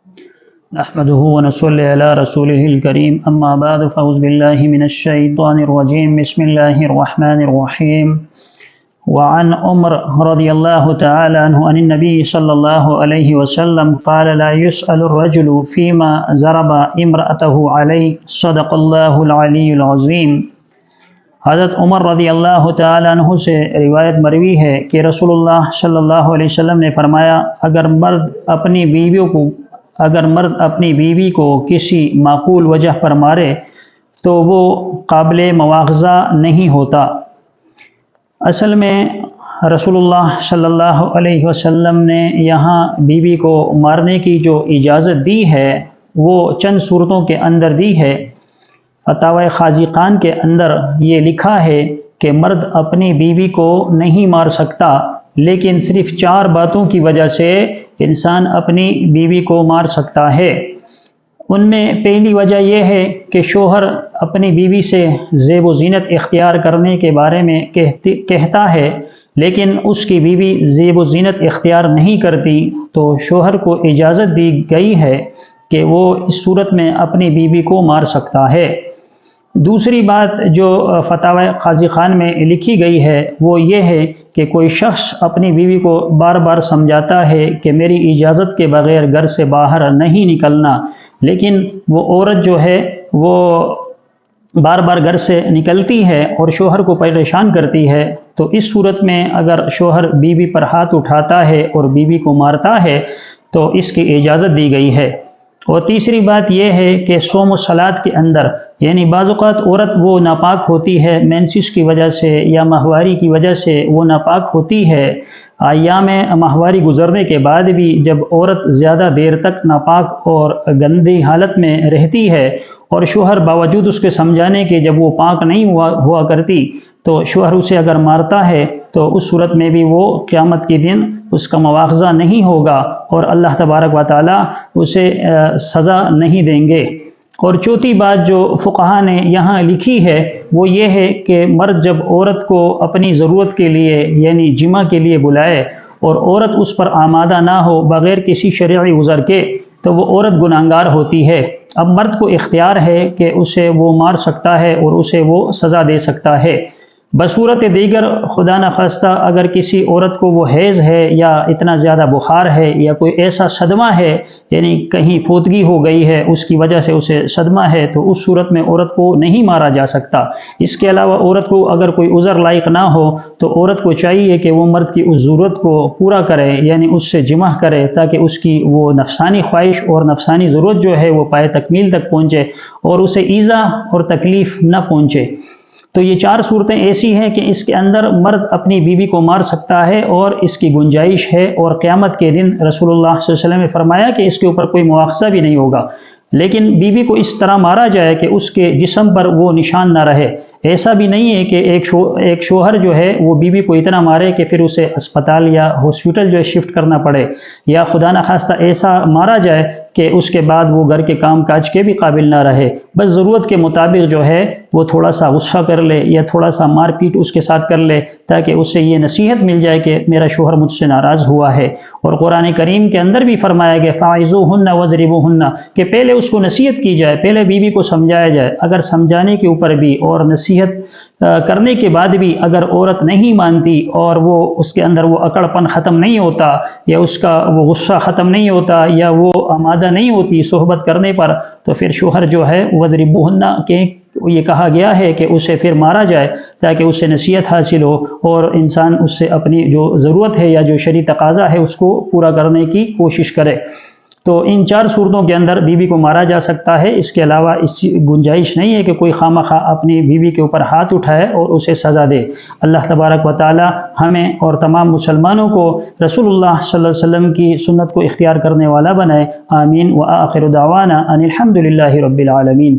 نحمده ونصلي على رسوله الكريم اما بعد فاعوذ بالله من الشيطان الرجيم بسم الله الرحمن الرحيم وعن عمر رضي الله تعالى عنه عن النبي صلى الله عليه وسلم قال لا يسأل الرجل فيما ضرب امرأته عليه صدق الله العلي العظيم۔ حضرت عمر رضی اللہ تعالیٰ عنہ سے روایت مروی ہے کہ رسول اللہ صلی اللہ علیہ وسلم نے فرمایا اگر مرد اپنی بیوی کو کسی معقول وجہ پر مارے تو وہ قابل مواخذہ نہیں ہوتا۔ اصل میں رسول اللہ صلی اللہ علیہ وسلم نے یہاں بیوی کو مارنے کی جو اجازت دی ہے وہ چند صورتوں کے اندر دی ہے۔ فتاوی خازقان کے اندر یہ لکھا ہے کہ مرد اپنی بیوی کو نہیں مار سکتا، لیکن صرف 4 باتوں کی وجہ سے انسان اپنی بیوی کو مار سکتا ہے۔ ان میں پہلی وجہ یہ ہے کہ شوہر اپنی بیوی سے زیب و زینت اختیار کرنے کے بارے میں کہتا ہے، لیکن اس کی بیوی زیب و زینت اختیار نہیں کرتی، تو شوہر کو اجازت دی گئی ہے کہ وہ اس صورت میں اپنی بیوی کو مار سکتا ہے۔ دوسری بات جو فتاوی خازقان میں لکھی گئی ہے وہ یہ ہے کہ کوئی شخص اپنی بیوی کو بار بار سمجھاتا ہے کہ میری اجازت کے بغیر گھر سے باہر نہیں نکلنا، لیکن وہ عورت جو ہے وہ بار بار گھر سے نکلتی ہے اور شوہر کو پریشان کرتی ہے، تو اس صورت میں اگر شوہر بیوی پر ہاتھ اٹھاتا ہے اور بیوی کو مارتا ہے تو اس کی اجازت دی گئی ہے۔ اور تیسری بات یہ ہے کہ صوم و صلات کے اندر یعنی بعض اوقات عورت وہ ناپاک ہوتی ہے، مینسس کی وجہ سے یا ماہواری کی وجہ سے وہ ناپاک ہوتی ہے۔ ایام ماہواری گزرنے کے بعد بھی جب عورت زیادہ دیر تک ناپاک اور گندی حالت میں رہتی ہے اور شوہر باوجود اس کے سمجھانے کے جب وہ پاک نہیں ہوا کرتی تو شوہر اسے اگر مارتا ہے تو اس صورت میں بھی وہ قیامت کے دن اس کا مواخذہ نہیں ہوگا اور اللہ تبارک و تعالیٰ اسے سزا نہیں دیں گے۔ اور چوتھی بات جو فقہا نے یہاں لکھی ہے وہ یہ ہے کہ مرد جب عورت کو اپنی ضرورت کے لیے یعنی جمع کے لیے بلائے اور عورت اس پر آمادہ نہ ہو بغیر کسی شرعی عذر کے تو وہ عورت گناہگار ہوتی ہے۔ اب مرد کو اختیار ہے کہ اسے وہ مار سکتا ہے اور اسے وہ سزا دے سکتا ہے۔ بصورت دیگر خدا نخواستہ اگر کسی عورت کو وہ حیض ہے یا اتنا زیادہ بخار ہے یا کوئی ایسا صدمہ ہے یعنی کہیں فوتگی ہو گئی ہے اس کی وجہ سے اسے صدمہ ہے تو اس صورت میں عورت کو نہیں مارا جا سکتا۔ اس کے علاوہ عورت کو اگر کوئی عذر لائق نہ ہو تو عورت کو چاہیے کہ وہ مرد کی اس ضرورت کو پورا کرے یعنی اس سے جمع کرے تاکہ اس کی وہ نفسانی خواہش اور نفسانی ضرورت جو ہے وہ پائے تکمیل تک پہنچے اور اسے ایذا اور تکلیف نہ پہنچے۔ تو یہ 4 صورتیں ایسی ہیں کہ اس کے اندر مرد اپنی بیوی کو مار سکتا ہے اور اس کی گنجائش ہے، اور قیامت کے دن رسول اللہ صلی اللہ علیہ وسلم نے فرمایا کہ اس کے اوپر کوئی مواخذہ بھی نہیں ہوگا، لیکن بیوی کو اس طرح مارا جائے کہ اس کے جسم پر وہ نشان نہ رہے۔ ایسا بھی نہیں ہے کہ ایک شوہر جو ہے وہ بیوی کو اتنا مارے کہ پھر اسے اسپتال یا ہاسپٹل جو ہے شفٹ کرنا پڑے، یا خدا نخواستہ ایسا مارا جائے کہ اس کے بعد وہ گھر کے کام کاج کے بھی قابل نہ رہے۔ بس ضرورت کے مطابق جو ہے وہ تھوڑا سا غصہ کر لے یا تھوڑا سا مار پیٹ اس کے ساتھ کر لے تاکہ اس سے یہ نصیحت مل جائے کہ میرا شوہر مجھ سے ناراض ہوا ہے۔ اور قرآن کریم کے اندر بھی فرمایا گیا فَاعِظُوهُنَّ وَاضْرِبُوهُنَّ کہ پہلے اس کو نصیحت کی جائے، پہلے بیوی کو سمجھایا جائے۔ اگر سمجھانے کے اوپر بھی اور نصیحت کرنے کے بعد بھی اگر عورت نہیں مانتی اور وہ اس کے اندر وہ اکڑ پن ختم نہیں ہوتا یا اس کا وہ غصہ ختم نہیں ہوتا یا وہ آمادہ نہیں ہوتی صحبت کرنے پر، تو پھر شوہر جو ہے وَاضْرِبُوهُنَّ کہ یہ کہا گیا ہے کہ اسے پھر مارا جائے تاکہ اسے نصیحت حاصل ہو اور انسان اس سے اپنی جو ضرورت ہے یا جو شرعی تقاضا ہے اس کو پورا کرنے کی کوشش کرے۔ تو ان 4 صورتوں کے اندر بیوی کو مارا جا سکتا ہے، اس کے علاوہ اس گنجائش نہیں ہے کہ کوئی خواہ اپنی بیوی کے اوپر ہاتھ اٹھائے اور اسے سزا دے۔ اللہ تبارک و تعالی ہمیں اور تمام مسلمانوں کو رسول اللہ صلی اللہ علیہ وسلم کی سنت کو اختیار کرنے والا بنائے۔ آمین۔ وآخر دعوانا ان الحمد للہ رب العالمین۔